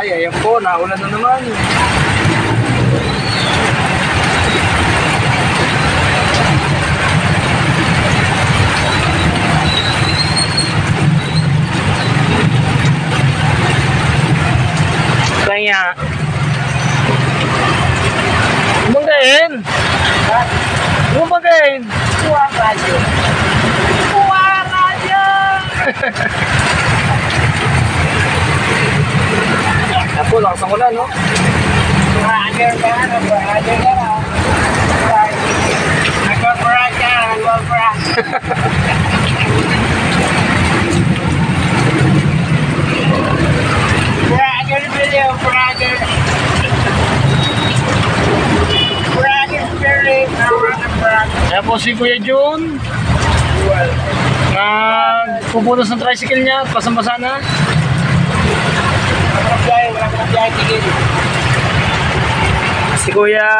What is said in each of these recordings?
Ay, ayan po, naulan na naman. Kaya bumagain. Bumagain. Kuha radyo. Kuha radyo. Apo, lakas ang ulan, no? Radyo ka, radyo ka. Nagwapurad ka, nagwapurad. Radyo na video, radyo. Radyo spirit, radyo. Kaya po si Kuya Jun pupunos ng tricycle niya, pasang-basa na. Wala ka na tigil. Si Kuya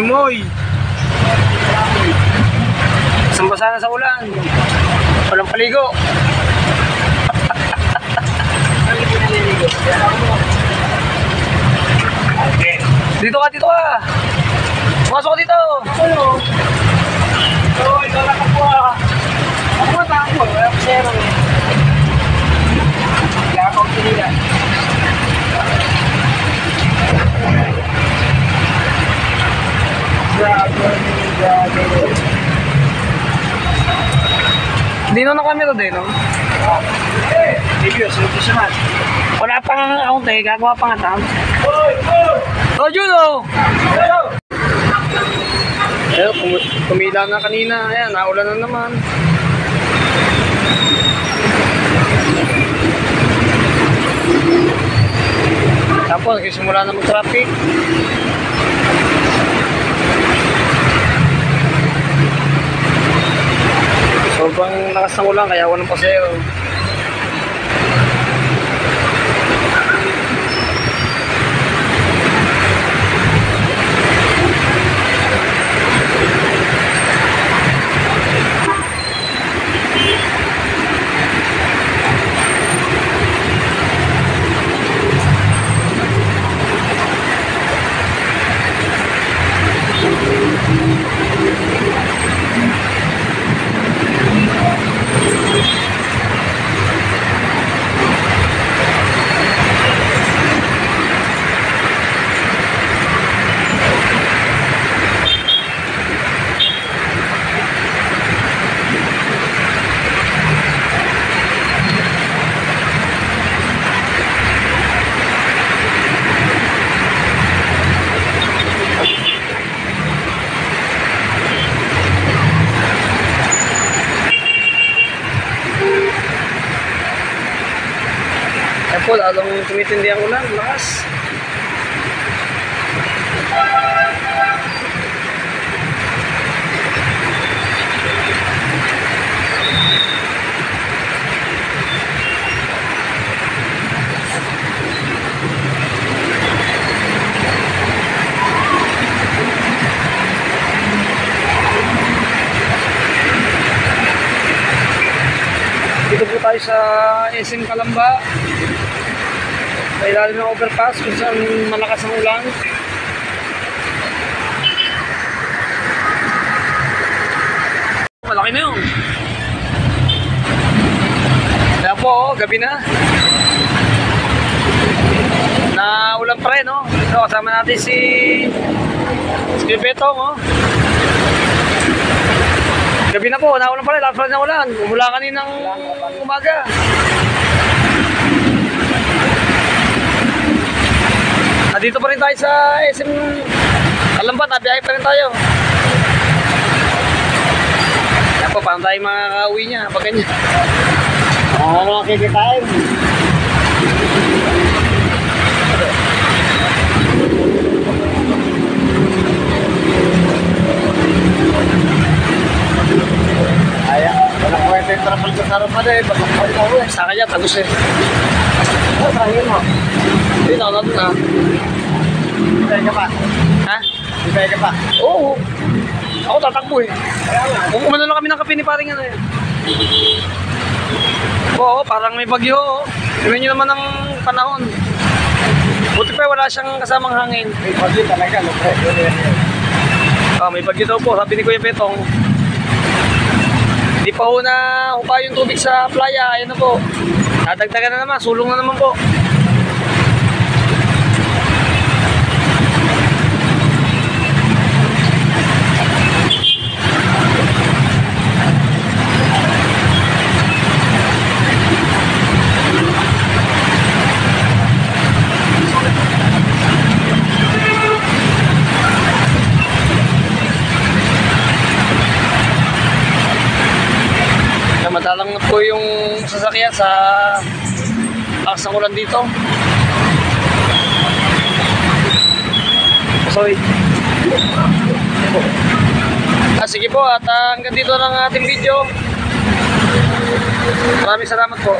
Moy pasang-basa na sa ulan. Walang paligo. Dito ka. Pumasok ka dito. Ano? Oo, ikaw lang ako. Ako matakbo. Wala ko sero. Wala akong pinila. Grabe. Dino na kami to, Dino. Video, sino siya man? Wala pang account eh, gagawa pang account. Hoy! Oh, Juno! Ayun, kumila na kanina. Ayan, naulan na naman. Tapos, nagsimula na mag-traffic. Sobrang lakas ng ulan, kaya walang pasero. Po, lalong tumitindi ang ulan, lakas. Dito po tayo sa SM Calamba. Sa ilalim ng overpass kung saan malakas ang ulan. Malaki na yun. Kaya po, gabi na. Ulan pa rin, no? So, kasama natin si Betong, oh. Gabi na po, naulan pa rin. Lakas pa rin ng ulan. Umula kaninang umaga. Dito pa rin tayo sa SM Calamba, nabiyahe pa rin tayo. Yan po, paano tayo makaka-uwi niya pag ganyan? Mga kikitain. Ayan, walang kwenta yung trapal sa sarapan eh. Pagkakawin ako eh. Sa kanya, tagus eh. Ano, trahil mo? Hindi, naunod na. Ibigay ka pa? Ha? Ibigay ka pa? Oo. Ako tatakbo eh. Kaya nga. Kung umano lang kami ng kape ni paring ano eh. Oo, parang may bagyo. Tingnan nyo naman ang panahon. Buti pa wala siyang kasamang hangin. May bagyo talaga. May bagyo daw po, sabi ni Kuya Petong. Hindi pa ho na hupa yung tubig sa playa. Ayan na po. Dadagdagan na naman, sulong na naman po. Madalang na po yung sasakyan sa lakas ng ulan dito. Sorry. Sige po, at hanggang dito ng ating video. Maraming salamat po.